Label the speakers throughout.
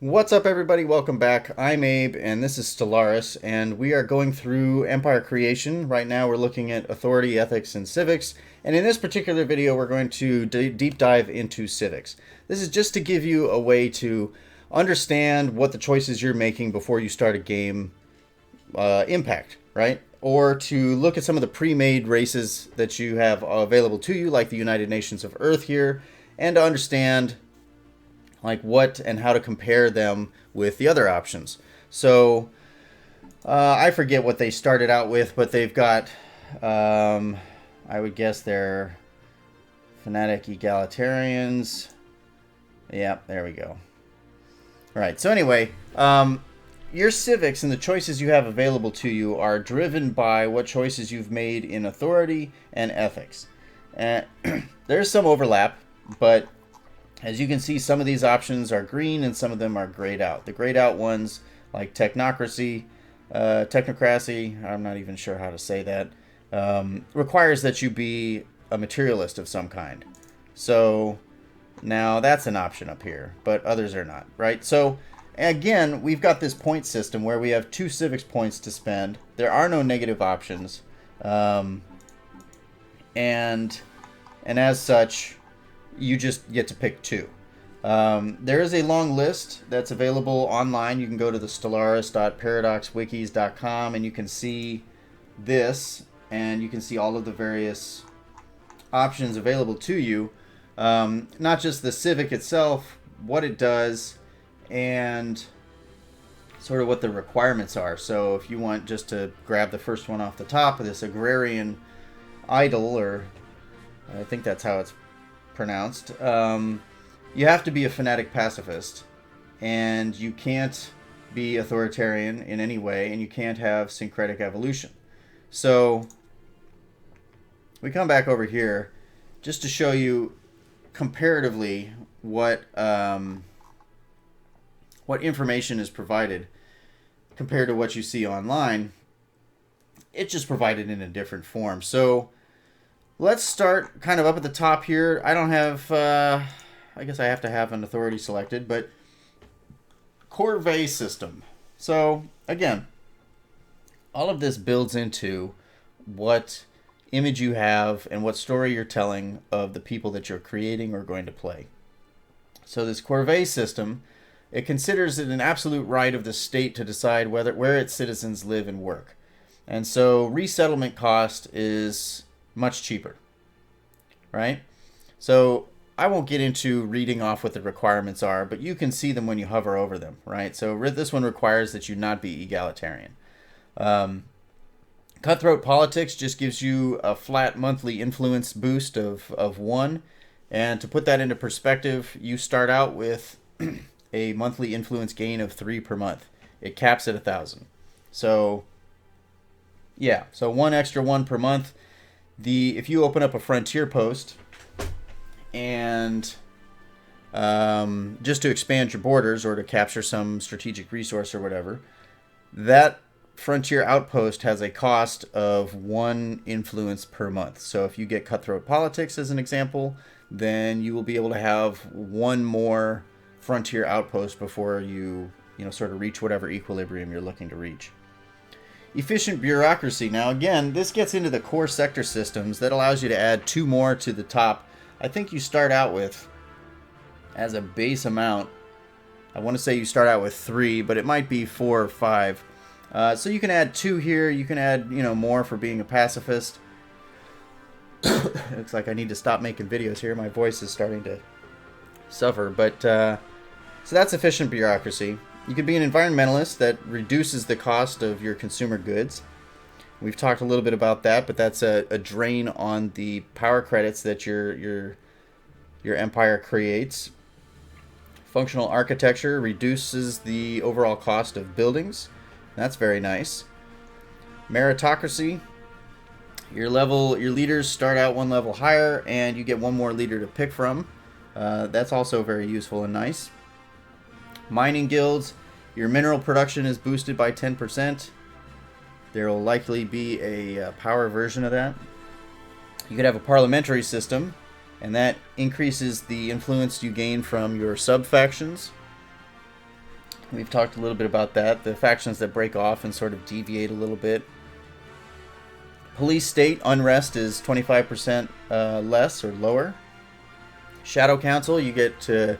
Speaker 1: What's up, everybody? Welcome back. I'm Abe, and this is Stellaris, and we are going through Empire Creation. Right now, we're looking at Authority, Ethics, and Civics, and in this particular video, we're going to deep dive into Civics. This is just to give you a way to understand what the choices you're making before you start a game impact, right? Or to look at some of the pre-made races that you have available to you, like the United Nations of Earth here, and to understand like what and how to compare them with the other options. So I forget what they started out with, but they've got, I would guess they're fanatic egalitarians. Yeah, there we go. All right, so anyway, your civics and the choices you have available to you are driven by what choices you've made in authority and ethics. And there's some overlap, but as you can see, some of these options are green and some of them are grayed out. The grayed out ones, like technocracy, technocracy, I'm not even sure how to say that, requires that you be a materialist of some kind. So now that's an option up here, but others are not, right? So again, we've got this point system where we have 2 civics points to spend. There are no negative options. And as such, you just get to pick 2. There is a long list that's available online. You can go to the stellaris.paradoxwikis.com and you can see this, and you can see all of the various options available to you. Not just the civic itself, what it does, and sort of what the requirements are. So if you want just to grab the first one off the top of this agrarian idol, or I think that's how it's pronounced, you have to be a fanatic pacifist, and you can't be authoritarian in any way, and you can't have syncretic evolution. So we come back over here just to show you comparatively what information is provided compared to what you see online. It's just provided in a different form. So let's start kind of up at the top here. I don't have, I guess I have to have an authority selected, but Corvée system. So again, all of this builds into what image you have and what story you're telling of the people that you're creating or going to play. So this Corvée system, it considers it an absolute right of the state to decide where its citizens live and work. And so resettlement cost is much cheaper, right? So I won't get into reading off what the requirements are, but you can see them when you hover over them, right? So this one requires that you not be egalitarian. Cutthroat politics just gives you a flat monthly influence boost of 1. And to put that into perspective, you start out with a monthly influence gain of 3 per month. It caps at 1,000. So yeah, so 1 extra 1 per month. If you open up a frontier post and just to expand your borders or to capture some strategic resource or whatever, that frontier outpost has a cost of 1 influence per month. So if you get cutthroat politics as an example, then you will be able to have 1 more frontier outpost before you sort of reach whatever equilibrium you're looking to reach. Efficient bureaucracy. Now again, this gets into the core sector systems that allows you to add 2 more to the top. I think you start out with, as a base amount, I want to say you start out with 3, but it might be 4 or 5. So you can add 2 here. You can add, more for being a pacifist. It looks like I need to stop making videos here. My voice is starting to suffer. But so that's efficient bureaucracy. You could be an environmentalist that reduces the cost of your consumer goods. We've talked a little bit about that, but that's a drain on the power credits that your empire creates. Functional architecture reduces the overall cost of buildings. That's very nice. Meritocracy. Your leaders start out 1 level higher, and you get 1 more leader to pick from. That's also very useful and nice. Mining guilds. Your mineral production is boosted by 10%. There will likely be a power version of that. You could have a parliamentary system, and that increases the influence you gain from your sub-factions. We've talked a little bit about that. The factions that break off and sort of deviate a little bit. Police state unrest is 25% less or lower. Shadow Council, you get to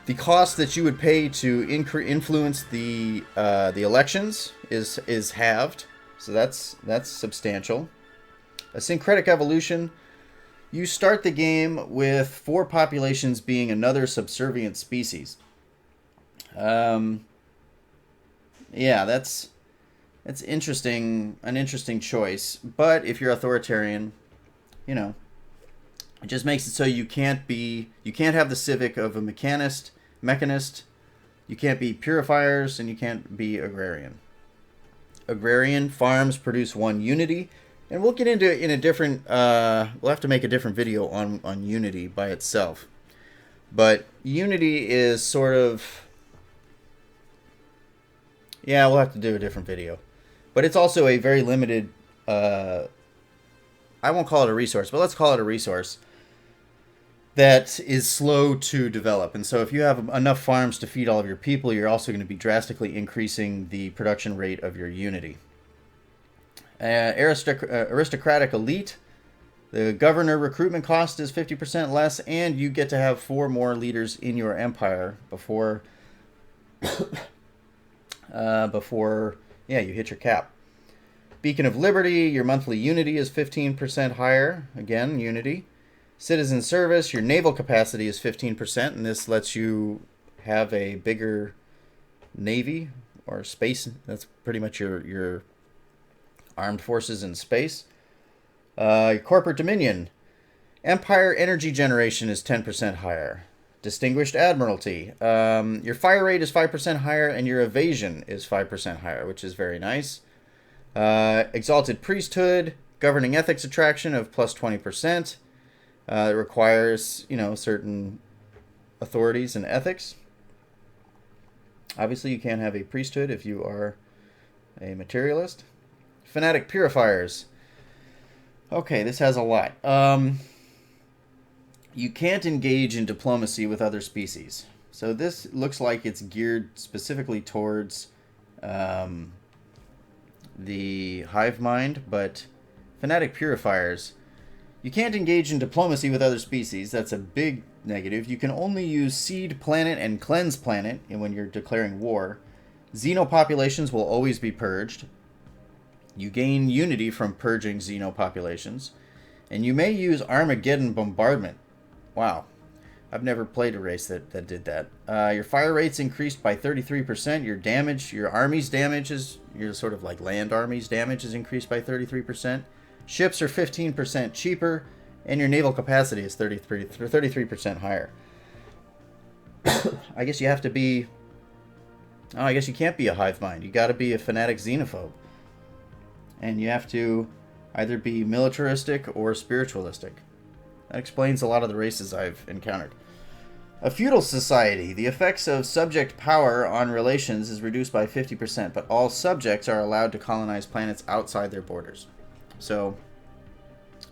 Speaker 1: the cost that you would pay to influence the elections is halved, so that's substantial. A syncretic evolution, you start the game with 4 populations being another subservient species. Yeah, that's interesting. An interesting choice, but if you're authoritarian, you know, it just makes it so you can't have the civic of a mechanist. You can't be purifiers, and you can't be agrarian. Agrarian farms produce 1 unity, and we'll get into it in a different. We'll have to make a different video on unity by itself, but unity is sort of. Yeah, we'll have to do a different video, but it's also a very limited. I won't call it a resource, but let's call it a resource that is slow to develop. And so if you have enough farms to feed all of your people, you're also going to be drastically increasing the production rate of your unity. Aristocratic elite, the governor recruitment cost is 50% less, and you get to have 4 more leaders in your empire before you hit your cap. Beacon of Liberty, your monthly unity is 15% higher. Again, unity. Citizen service, your naval capacity is 15%, and this lets you have a bigger navy or space. That's pretty much your armed forces in space. Corporate dominion. Empire energy generation is 10% higher. Distinguished admiralty. Your fire rate is 5% higher, and your evasion is 5% higher, which is very nice. Exalted priesthood, governing ethics attraction of plus 20%. It requires, certain authorities and ethics. Obviously, you can't have a priesthood if you are a materialist. Fanatic purifiers. Okay, this has a lot. You can't engage in diplomacy with other species. So this looks like it's geared specifically towards the hive mind, but fanatic purifiers. You can't engage in diplomacy with other species. That's a big negative. You can only use seed planet and cleanse planet when you're declaring war. Xenopopulations will always be purged. You gain unity from purging xenopopulations. And you may use Armageddon bombardment. Wow. I've never played a race that did that. Your fire rate's increased by 33%. Your damage, your army's damage is, your sort of like land army's damage is increased by 33%. Ships are 15% cheaper, and your naval capacity is 33% higher. I guess you have to be... Oh, I guess you can't be a hive mind. You got to be a fanatic xenophobe. And you have to either be militaristic or spiritualistic. That explains a lot of the races I've encountered. A feudal society. The effects of subject power on relations is reduced by 50%, but all subjects are allowed to colonize planets outside their borders. So,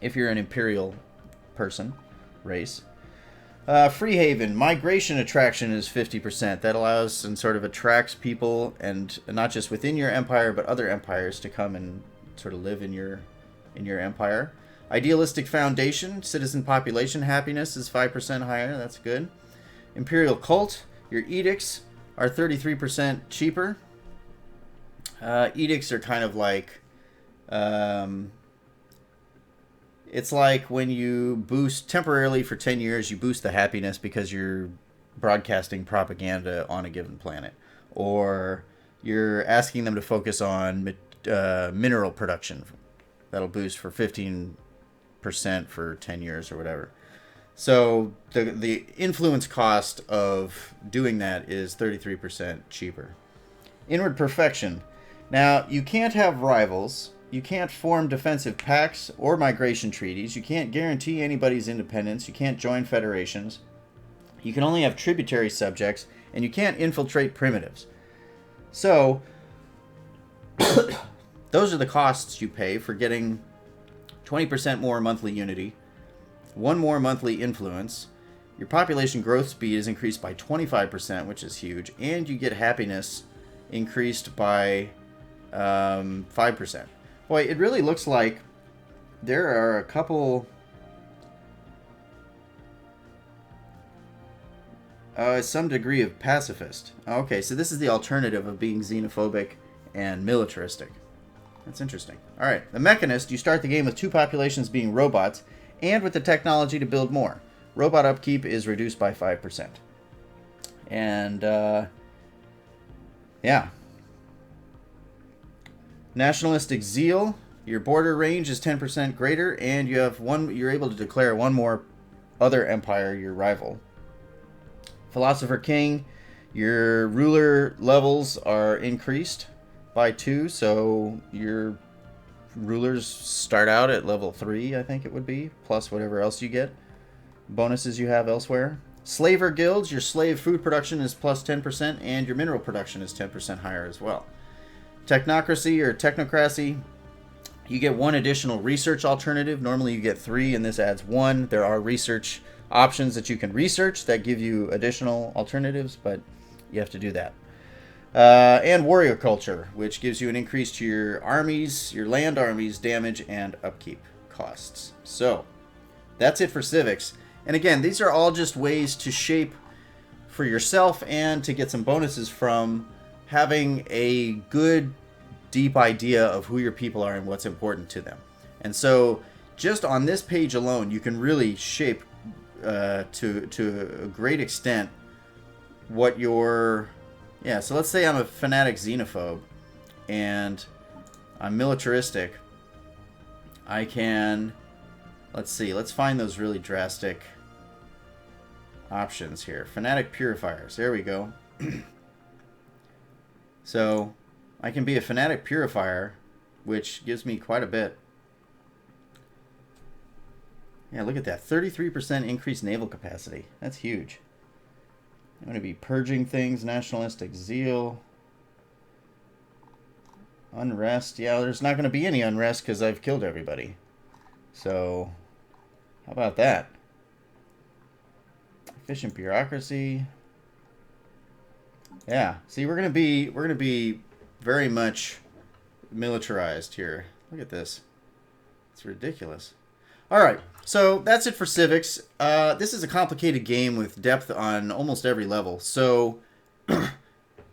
Speaker 1: if you're an imperial person, race. Freehaven, migration attraction is 50%. That allows and sort of attracts people, and not just within your empire, but other empires to come and sort of live in your empire. Idealistic foundation, citizen population happiness is 5% higher. That's good. Imperial cult, your edicts are 33% cheaper. Edicts are kind of like... it's like when you boost temporarily for 10 years, you boost the happiness because you're broadcasting propaganda on a given planet. Or you're asking them to focus on mineral production. That'll boost for 15% for 10 years or whatever. So the influence cost of doing that is 33% cheaper. Inward perfection. Now, you can't have rivals. You can't form defensive pacts or migration treaties. You can't guarantee anybody's independence. You can't join federations. You can only have tributary subjects, and you can't infiltrate primitives. So, those are the costs you pay for getting 20% more monthly unity, 1 more monthly influence. Your population growth speed is increased by 25%, which is huge, and you get happiness increased by 5%. Boy, it really looks like there are a couple... some degree of pacifist. Okay, so this is the alternative of being xenophobic and militaristic. That's interesting. Alright, the Mechanist, you start the game with 2 populations being robots, and with the technology to build more. Robot upkeep is reduced by 5%. And, yeah. Nationalistic Zeal, your border range is 10% greater, and you're able to declare one more other empire, your rival. Philosopher King, your ruler levels are increased by 2, so your rulers start out at level 3, I think it would be, plus whatever else you get. Bonuses you have elsewhere. Slaver Guilds, your slave food production is plus 10%, and your mineral production is 10% higher as well. Technocracy or Technocracy, you get 1 additional research alternative. Normally you get 3, and this adds 1. There are research options that you can research that give you additional alternatives, but you have to do that. And Warrior Culture, which gives you an increase to your armies, your land armies, damage, and upkeep costs. So, that's it for Civics. And again, these are all just ways to shape for yourself and to get some bonuses from having a good, deep idea of who your people are and what's important to them. And so, just on this page alone, you can really shape to a great extent what your... Yeah, so let's say I'm a fanatic xenophobe and I'm militaristic. I can... Let's see, let's find those really drastic options here. Fanatic Purifiers, there we go. So, I can be a Fanatic Purifier, which gives me quite a bit. Yeah, look at that. 33% increased naval capacity. That's huge. I'm going to be purging things. Nationalistic Zeal. Unrest. Yeah, there's not going to be any unrest because I've killed everybody. So, how about that? Efficient bureaucracy. Yeah. See, we're going to be very much militarized here. Look at this. It's ridiculous. All right. So that's it for Civics. This is a complicated game with depth on almost every level. So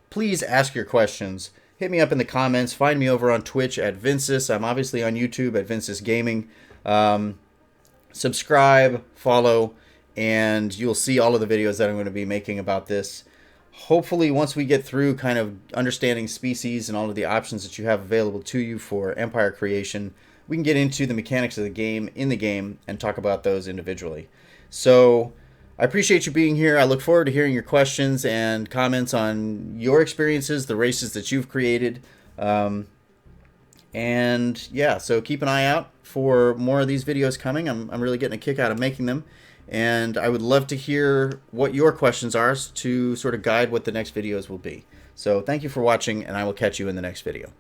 Speaker 1: please ask your questions. Hit me up in the comments. Find me over on Twitch at Vinsis. I'm obviously on YouTube at Vinsis Gaming. Subscribe, follow, and you'll see all of the videos that I'm going to be making about this. Hopefully, once we get through kind of understanding species and all of the options that you have available to you for empire creation, we can get into the mechanics of the game in the game and talk about those individually. So I appreciate you being here. I look forward to hearing your questions and comments on your experiences, the races that you've created. And yeah, so keep an eye out for more of these videos coming. I'm really getting a kick out of making them. And I would love to hear what your questions are to sort of guide what the next videos will be. So thank you for watching, and I will catch you in the next video.